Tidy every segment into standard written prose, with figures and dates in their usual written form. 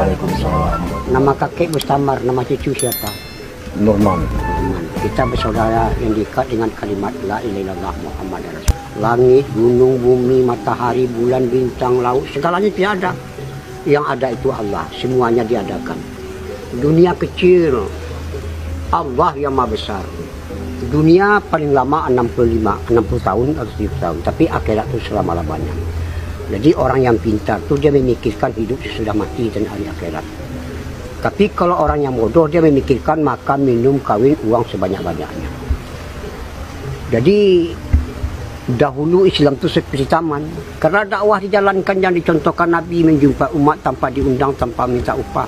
Waalaikumsalam. Nama kakek Mustamar, nama cucu siapa? Norman. Norman. Kita bersaudara yang diikat dengan kalimat La ilaha illallah Muhammad Rasul. Langit, gunung, bumi, matahari, bulan, bintang, laut, segalanya tidak ada. Yang ada itu Allah, semuanya diadakan. Dunia kecil, Allah yang maha besar. Dunia paling lama 60 tahun atau 70 tahun, tapi akhirat itu selama-lamanya. Jadi orang yang pintar itu dia memikirkan hidup sesudah mati dan hari akhirat. Tapi kalau orang yang bodoh dia memikirkan makan, minum, kawin, uang sebanyak-banyaknya. Jadi dahulu Islam itu seperti taman. Karena dakwah dijalankan yang dicontohkan Nabi, menjumpai umat tanpa diundang, tanpa minta upah.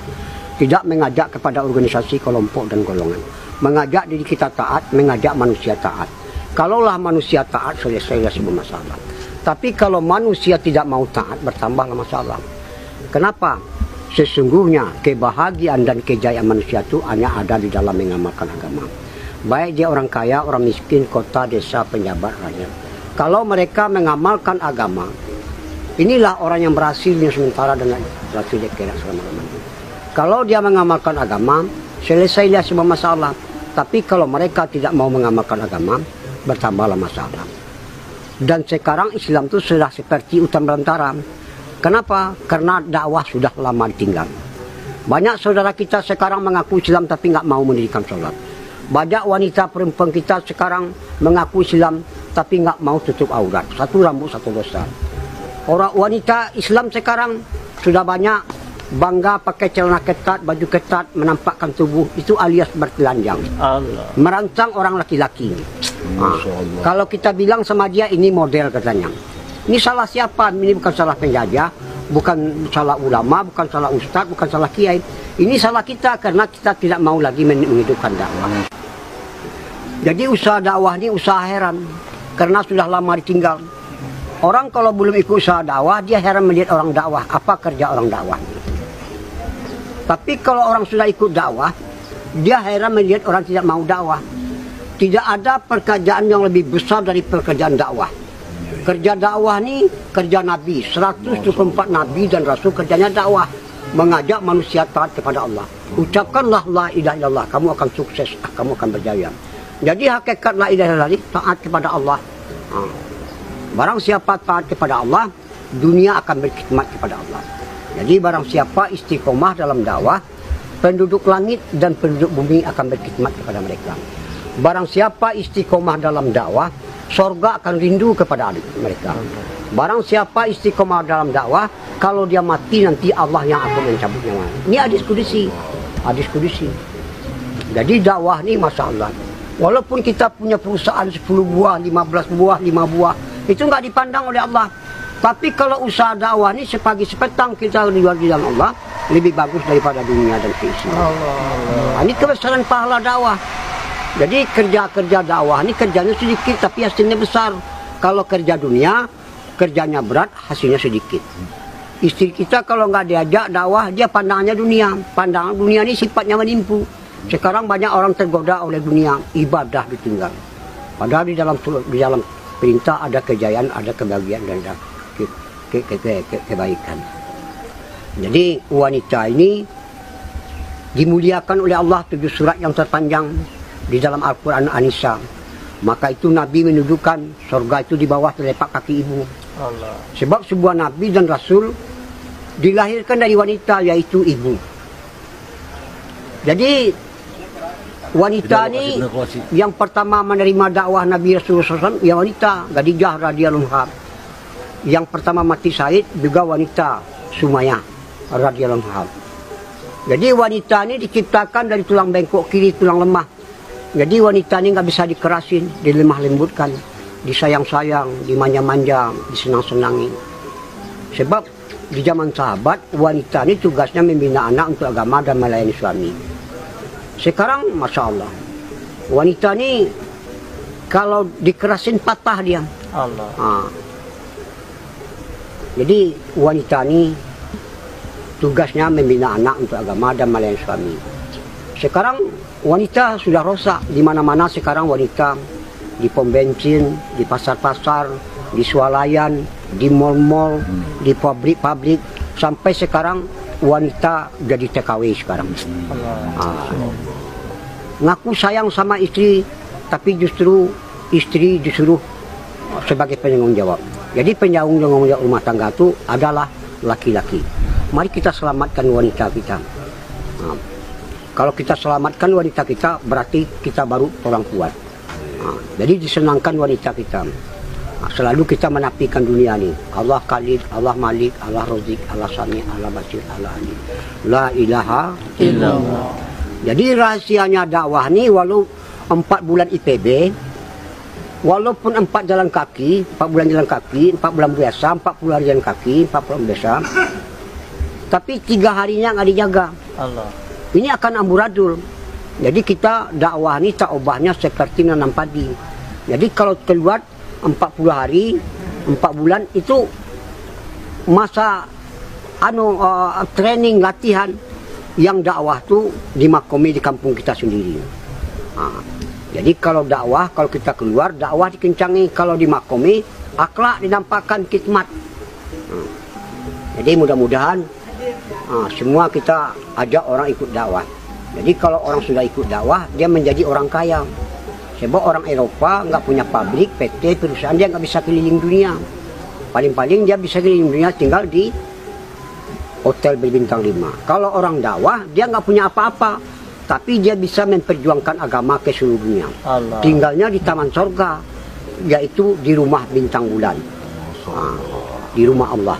Tidak mengajak kepada organisasi, kelompok dan golongan. Mengajak diri kita taat, mengajak manusia taat. Kalaulah manusia taat, selesailah semua masalah. Tapi kalau manusia tidak mau taat, bertambahlah masalah. Kenapa? Sesungguhnya kebahagiaan dan kejayaan manusia itu hanya ada di dalam mengamalkan agama. Baik dia orang kaya, orang miskin, kota, desa, penjabat, rakyat. Kalau mereka mengamalkan agama, inilah orang yang berhasil yang sementara dengan berhasil di akhirat selama-lamanya. Kalau dia mengamalkan agama, selesailah semua masalah. Tapi kalau mereka tidak mau mengamalkan agama, bertambahlah masalah. Dan sekarang Islam itu sudah seperti hutan belantara. Kenapa? Karena dakwah sudah lama ditinggal. Banyak saudara kita sekarang mengaku Islam tapi nggak mau mendirikan sholat. Banyak wanita perempuan kita sekarang mengaku Islam tapi nggak mau tutup aurat. Satu rambut, satu dosa. Orang wanita Islam sekarang sudah banyak bangga pakai celana ketat, baju ketat, menampakkan tubuh. Itu alias bertelanjang. Allah. Merancang orang laki-laki. Kalau kita bilang sama dia ini model katanya. Ini salah siapa? Ini bukan salah penjajah, bukan salah ulama, bukan salah ustadz, bukan salah kiai. Ini salah kita karena kita tidak mau lagi menghidupkan dakwah. Jadi usaha dakwah ini usaha heran karena sudah lama ditinggal. Orang kalau belum ikut usaha dakwah, dia heran melihat orang dakwah. Apa kerja orang dakwah? Tapi kalau orang sudah ikut dakwah, dia heran melihat orang tidak mau dakwah. Tidak ada pekerjaan yang lebih besar dari pekerjaan dakwah. Kerja dakwah ini kerja Nabi. 124 Nabi dan Rasul kerjanya dakwah. Mengajak manusia taat kepada Allah. Ucapkanlah la ilaha illallah, kamu akan sukses, kamu akan berjaya. Jadi hakikat la ilaha illallah taat kepada Allah. Barang siapa taat kepada Allah, dunia akan berkhidmat kepada Allah. Jadi barang siapa istiqomah dalam dakwah, penduduk langit dan penduduk bumi akan berkhidmat kepada mereka. Barang siapa istiqomah dalam dakwah, sorga akan rindu kepada mereka. Barang siapa istiqomah dalam dakwah, kalau dia mati nanti Allah yang akan mencabut nyawa. Ini hadis kudusi. Hadis kudusi. Jadi dakwah ini Masya Allah. Walaupun kita punya perusahaan 10 buah, 15 buah, 5 buah, itu nggak dipandang oleh Allah. Tapi kalau usaha dakwah ini sepagi sepetang kita di dalam Allah, lebih bagus daripada dunia dan keisinya. Ini kebesaran pahala dakwah. Jadi kerja-kerja dakwah ini kerjanya sedikit tapi hasilnya besar. Kalau kerja dunia, kerjanya berat, hasilnya sedikit. Istri kita kalau nggak diajak dakwah, dia pandangannya dunia. Pandangan dunia ini sifatnya menipu. Sekarang banyak orang tergoda oleh dunia, ibadah ditinggal. Padahal di dalam perintah ada kejayaan, ada kebahagiaan dan ada kebaikan. Jadi wanita ini dimuliakan oleh Allah 7 surat yang terpanjang di dalam Al-Quran An-Nisa. Maka itu Nabi menunjukkan surga itu di bawah telapak kaki ibu. Allah. Sebab sebuah Nabi dan Rasul dilahirkan dari wanita, yaitu ibu. Jadi wanita ini yang pertama menerima dakwah Nabi Rasulullah SAW, ya wanita Khadijah radhiyallahu anha. Yang pertama mati syahid juga wanita Sumayyah radhiyallahu anha. Jadi wanita ini diciptakan dari tulang bengkok kiri, tulang lemah. Jadi wanita ini nggak bisa dikerasin, dilemah lembutkan, disayang-sayang, dimanja-manja, disenang-senangi. Sebab di zaman sahabat, wanita ini tugasnya membina anak untuk agama dan melayani suami. Sekarang, Masya Allah, wanita ini kalau dikerasin patah dia. Allah. Jadi wanita ini tugasnya membina anak untuk agama dan melayani suami. Sekarang wanita sudah rosak di mana-mana. Sekarang wanita di pom bensin, di pasar-pasar, di swalayan, di mal-mal, di pabrik-pabrik, sampai sekarang wanita jadi TKW sekarang. Ngaku sayang sama istri, tapi justru istri disuruh sebagai penanggung jawab. Jadi penanggung jawab rumah tangga itu adalah laki-laki. Mari kita selamatkan wanita kita. Kalau kita selamatkan wanita kita, berarti kita baru orang kuat. Jadi disenangkan wanita kita. Selalu kita menafikan dunia ini. Allah Khalid, Allah Malik, Allah Razik, Allah Sami, Allah Basir, Allah Alim. La ilaha illallah. Jadi rahasianya dakwah ini, walau 4 bulan IPB, walaupun 4 jalan kaki, 4 bulan jalan kaki, 4 bulan biasa, 40 hari jalan kaki, 40 biasa, tapi 3 harinya nggak dijaga. Allah. Ini akan amburadul. Jadi kita dakwah ini tak ubahnya seperti nanam padi. Jadi kalau keluar 40 hari, 4 bulan itu masa training latihan yang dakwah tu dimakomi di kampung kita sendiri. Jadi kalau dakwah, kalau kita keluar dakwah dikencangi, kalau dimakomi akhlak dinampakkan khidmat. Jadi mudah-mudahan semua kita ajak orang ikut dakwah. Jadi kalau orang sudah ikut dakwah, dia menjadi orang kaya. Sebab orang Eropa nggak punya pabrik, PT, perusahaan, dia nggak bisa keliling dunia. Paling-paling dia bisa keliling dunia tinggal di hotel berbintang 5. Kalau orang dakwah, dia nggak punya apa-apa, tapi dia bisa memperjuangkan agama ke seluruh dunia. Allah. Tinggalnya di taman sorga, yaitu di rumah bintang bulan, di rumah Allah.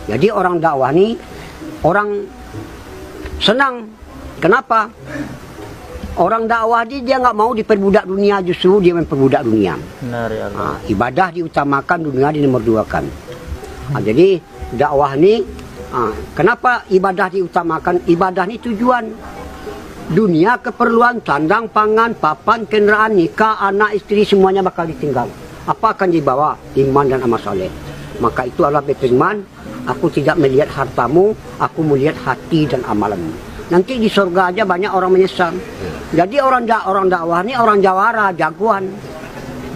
Jadi orang dakwah ini orang senang. Kenapa? Orang dakwah dia nggak mau diperbudak dunia, justru dia memperbudak dunia. Benar, ya Allah. Ibadah diutamakan, dunia di nomor 2-kan. Jadi dakwah ini, kenapa ibadah diutamakan? Ibadah ini tujuan. Dunia keperluan, sandang, pangan, papan, kendaraan, nikah, anak, istri, semuanya bakal ditinggal. Apa akan dibawa? Iman dan amal saleh. Maka itu Allah berfirman, aku tidak melihat hartamu, aku melihat hati dan amalanmu. Nanti di surga aja banyak orang menyesal. Jadi orang dakwah ini orang jawara, jagoan.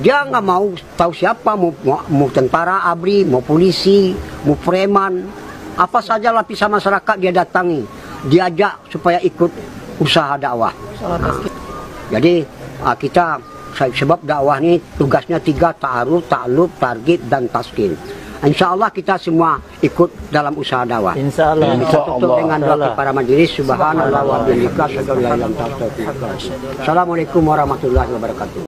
Dia nggak mau tahu siapa, mau tentara, ABRI, mau polisi, mau preman, apa saja lapisan masyarakat dia datangi, diajak supaya ikut usaha dakwah. Jadi kita, sebab dakwah ini tugasnya 3, ta'aruf, ta'aluf, targhib, dan taskin. Insya Allah kita semua ikut dalam usaha dakwah. Insya Allah. Kita tutup dengan doa para majelis. Subhanallah wa bihamdihi. Assalamualaikum warahmatullahi wabarakatuh.